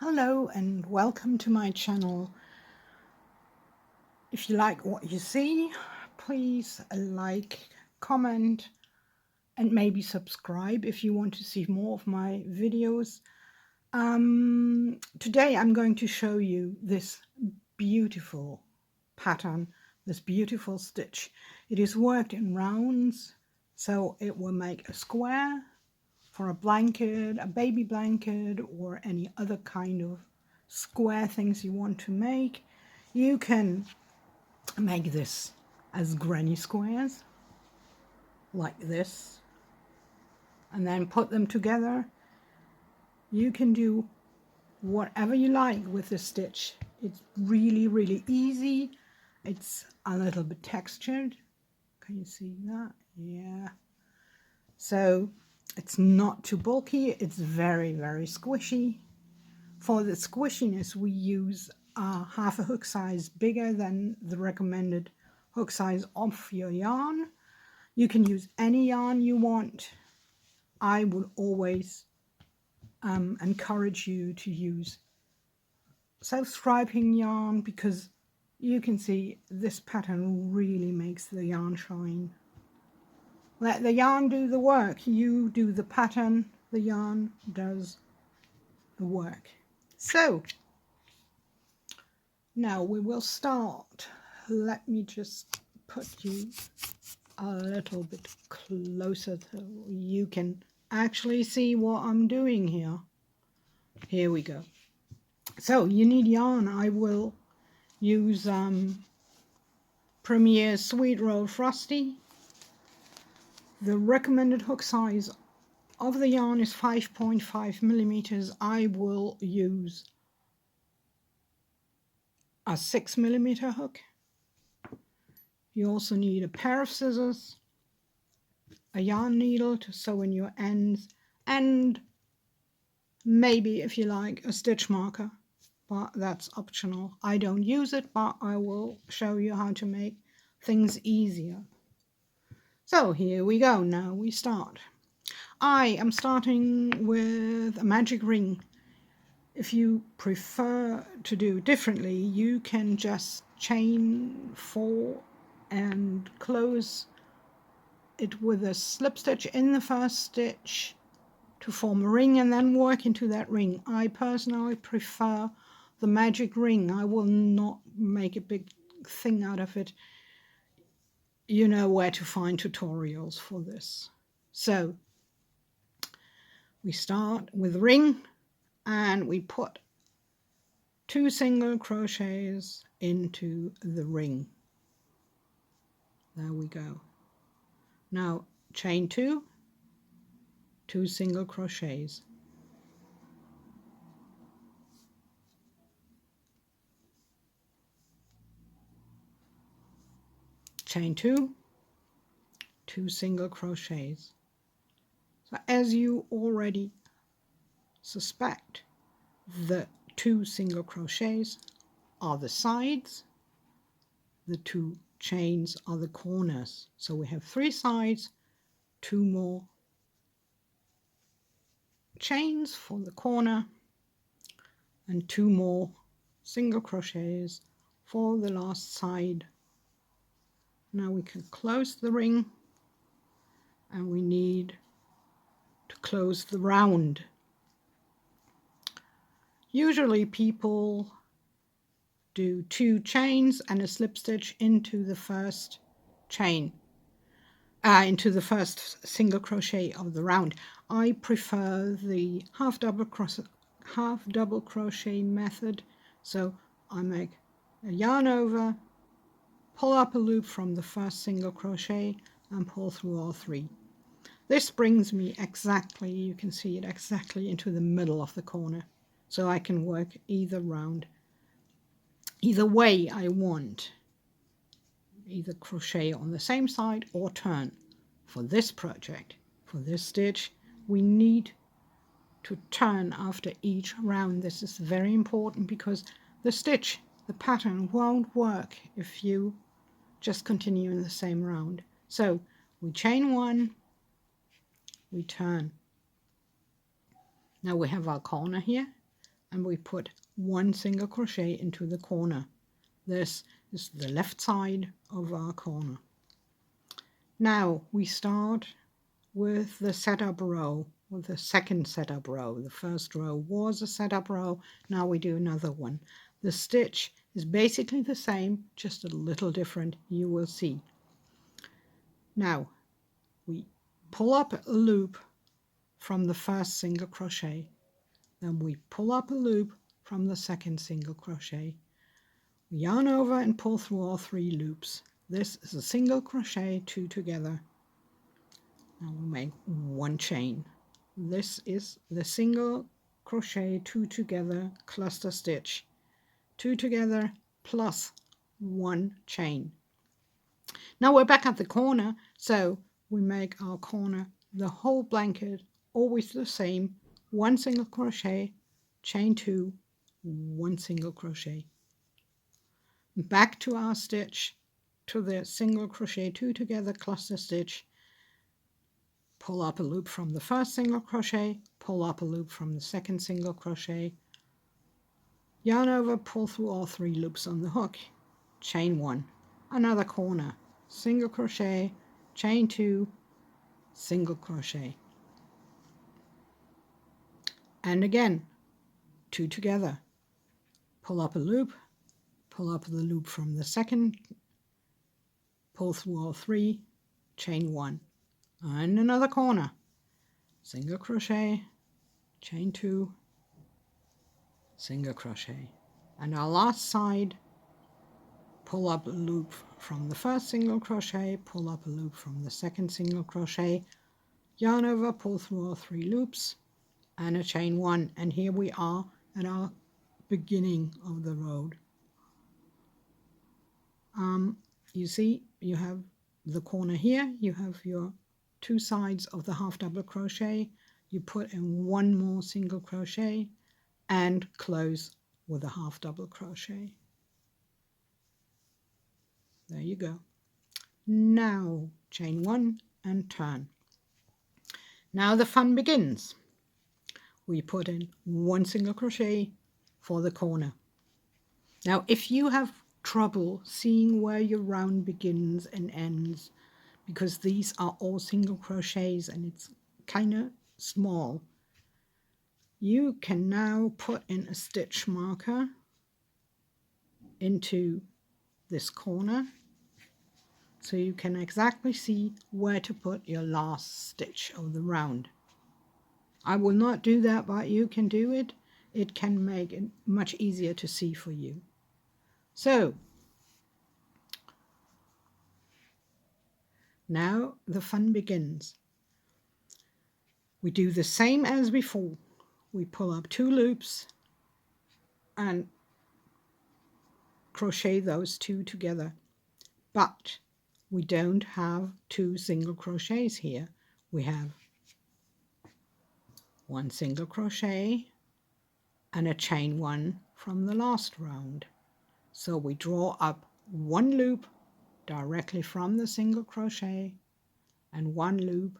Hello and welcome to my channel. If you like what you see, please like, comment and maybe subscribe if you want to see more of my videos. Today I'm going to show you this beautiful pattern, this beautiful stitch. It is worked in rounds, so it will make a square for a blanket, a baby blanket, or any other kind of square things you want to make. You can make this as granny squares like this and then put them together. You can do whatever you like with this stitch. It's really easy. It's a little bit textured. Can you see that? Yeah. So it's not too bulky. It's very squishy. For the squishiness, we use half a hook size bigger than the recommended hook size of your yarn. You can use any yarn you want. I would always encourage you to use self-striping yarn because you can see this pattern really makes the yarn shine. Let the yarn do the work. You do the pattern, the yarn does the work. So now we will start. Let me just put you a little bit closer so you can actually see what I'm doing here. Here we go. So you need yarn. I will use Premier Sweet Roll Frosty. The recommended hook size of the yarn is 5.5 millimeters. I will use a 6 millimeter hook. You also need a pair of scissors, a yarn needle to sew in your ends, and maybe, if you like, a stitch marker, but that's optional. I don't use it, but I will show you how to make things easier. So here we go. Now we start. I am starting with a magic ring. If you prefer to do differently, you can just chain 4 and close it with a slip stitch in the first stitch to form a ring and then work into that ring. I personally prefer the magic ring. I will not make a big thing out of it. You know where to find tutorials for this. So we start with ring and we put 2 single crochets into the ring. There we go. Now chain 2, 2 single crochets. Chain 2, 2 single crochets. So as you already suspect, the 2 single crochets are the sides, the 2 chains are the corners. So we have 3 sides, 2 more chains for the corner, and 2 more single crochets for the last side. Now we can close the ring, and we need to close the round. Usually people do 2 chains and a slip stitch into the first chain, into the first single crochet of the round. I prefer the half double crochet method. So I make a yarn over, pull up a loop from the first single crochet and pull through all 3. This brings me exactly, you can see it exactly into the middle of the corner. So I can work either round, either way I want. Either crochet on the same side or turn. For this project, for this stitch, we need to turn after each round. This is very important because the stitch, the pattern won't work if you just continue in the same round. So we chain 1, we turn. Now we have our corner here. and we put 1 single crochet into the corner. This is the left side of our corner. Now we start with the setup row, with the second setup row. The first row was a setup row, now we do another one. The stitch is basically the same, just a little different, you will see. Now we pull up a loop from the first single crochet, then we pull up a loop from the second single crochet. We yarn over and pull through all 3 loops. This is a single crochet, 2 together. Now we'll make 1 chain. This is the single crochet 2 together cluster stitch. 2 together plus 1 chain. Now we're back at the corner, so we make our corner, the whole blanket, always the same. 1 single crochet, chain 2, 1 single crochet. Back to our stitch, to the single crochet 2 together cluster stitch. Pull up a loop from the first single crochet, pull up a loop from the second single crochet, yarn over, pull through all 3 loops on the hook, chain 1, another corner, single crochet, chain 2, single crochet, and again 2 together, pull up a loop, pull up the loop from the second, pull through all 3, chain 1, and another corner, single crochet, chain 2, single crochet, and our last side, pull up a loop from the first single crochet, pull up a loop from the second single crochet, yarn over, pull through all 3 loops, and a chain 1, and here we are at our beginning of the road. You see, you have the corner here, you have your 2 sides of the half double crochet, you put in 1 more single crochet and close with a half double crochet. There you go. Now chain 1 and turn. Now the fun begins. We put in 1 single crochet for the corner. Now if you have trouble seeing where your round begins and ends, because these are all single crochets and it's kind of small, you can now put in a stitch marker into this corner so you can exactly see where to put your last stitch of the round. I will not do that, but you can do it. It can make it much easier to see for you. So now the fun begins. We do the same as before. We pull up 2 loops and crochet those 2 together, but we don't have 2 single crochets here. We have 1 single crochet and a chain 1 from the last round. So we draw up 1 loop directly from the single crochet and 1 loop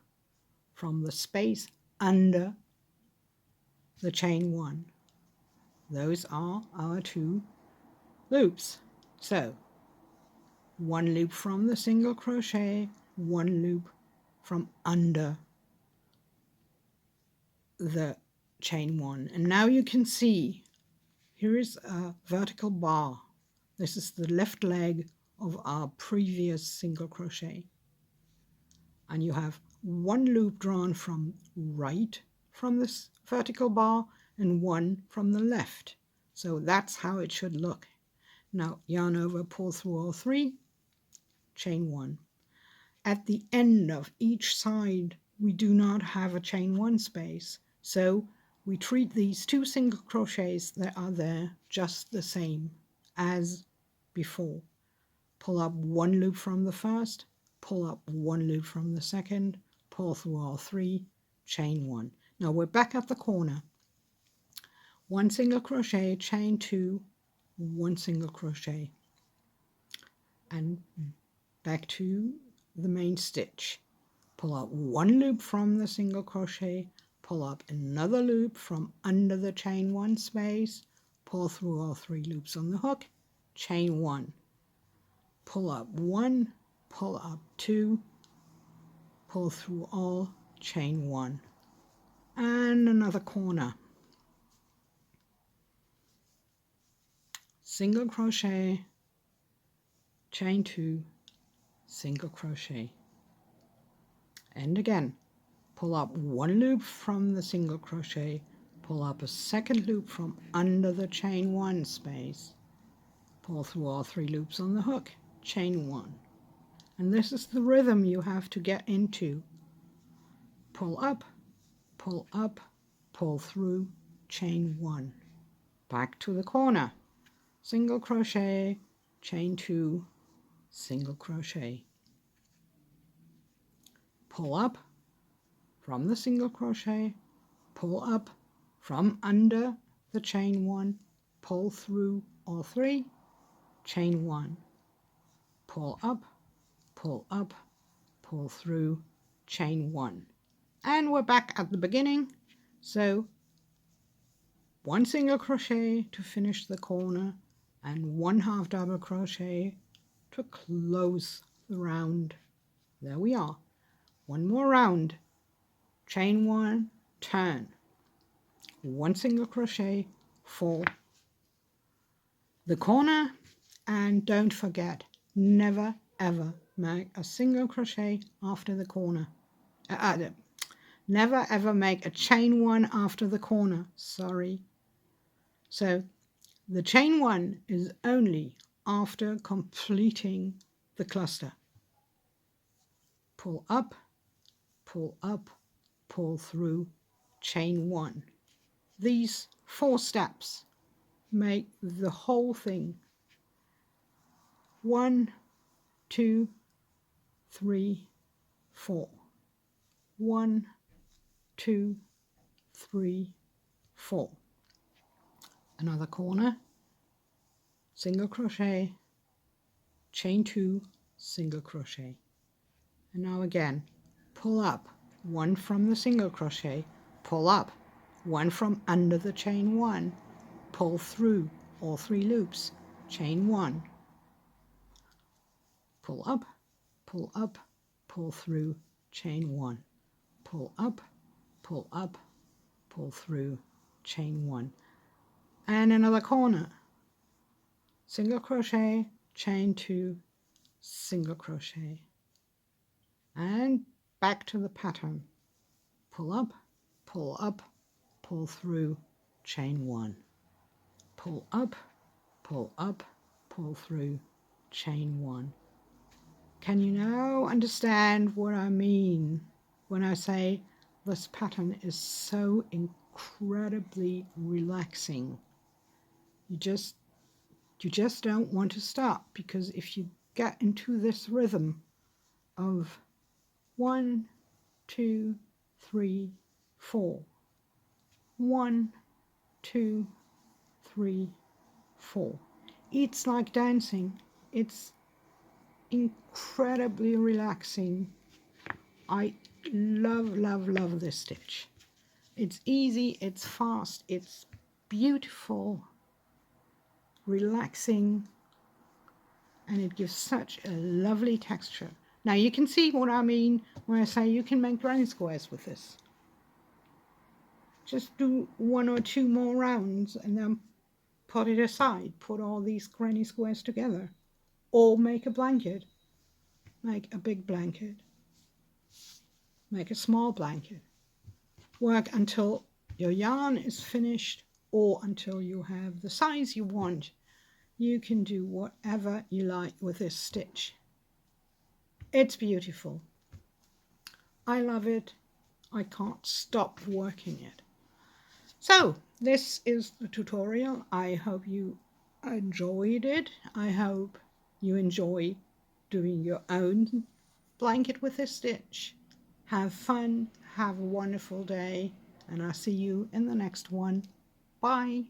from the space under the chain 1. Those are our 2 loops. So 1 loop from the single crochet, 1 loop from under the chain 1. And now you can see here is a vertical bar. This is the left leg of our previous single crochet. And you have 1 loop drawn from right from this vertical bar and 1 from the left. So that's how it should look. Now yarn over, pull through all 3, chain 1. At the end of each side we do not have a chain 1 space, so we treat these 2 single crochets that are there just the same as before. Pull up 1 loop from the first, pull up 1 loop from the second, pull through all 3, chain 1. Now we're back at the corner. 1 single crochet, chain 2, 1 single crochet, and back to the main stitch. Pull out 1 loop from the single crochet, pull up another loop from under the chain 1 space, pull through all 3 loops on the hook, chain 1, pull up 1, pull up 2, pull through all, chain 1, and another corner. Single crochet, chain 2, single crochet, and again pull up 1 loop from the single crochet, pull up a 2nd loop from under the chain 1 space, pull through all 3 loops on the hook, chain 1, and this is the rhythm you have to get into. Pull up, pull through, chain 1, back to the corner, single crochet, chain 2, single crochet, pull up from the single crochet, pull up from under the chain 1, pull through all 3, chain 1, pull up, pull through, chain 1, and we're back at the beginning. So 1 single crochet to finish the corner and 1 half double crochet to close the round. There we are. 1 more round, chain 1, turn, 1 single crochet for the corner, and don't forget, never ever make a single crochet after the corner. Never ever make a chain 1 after the corner, sorry. So the chain 1 is only after completing the cluster. Pull up, pull through, chain 1. These 4 steps make the whole thing. 1, 2, 3, 4. 1, 2, 3, 4. Another corner, single crochet, chain 2, single crochet. And now again, pull up 1 from the single crochet, pull up 1 from under the chain 1, pull through all 3 loops, chain 1, pull up, pull through, chain 1, pull up, pull through, chain 1, and another corner, single crochet, chain 2, single crochet, and back to the pattern. Pull up, pull through, chain 1, pull up, pull through, chain 1. Can you now understand what I mean when I say this pattern is so incredibly relaxing? You just don't want to stop, because if you get into this rhythm of 1, 2, 3, 4, 1, 2, 3, 4, it's like dancing. It's incredibly relaxing. I love this stitch. It's easy, it's fast, it's beautiful, relaxing, and it gives such a lovely texture. Now you can see what I mean when I say you can make granny squares with this. Just do 1 or 2 more rounds and then put it aside. Put all these granny squares together. Or make a blanket. Make a big blanket. Make a small blanket. Work until your yarn is finished or until you have the size you want. You can do whatever you like with this stitch. It's beautiful. I love it. I can't stop working it. So this is the tutorial. I hope you enjoyed it. I hope you enjoy doing your own blanket with this stitch. Have fun, have a wonderful day, and I'll see you in the next one. Bye.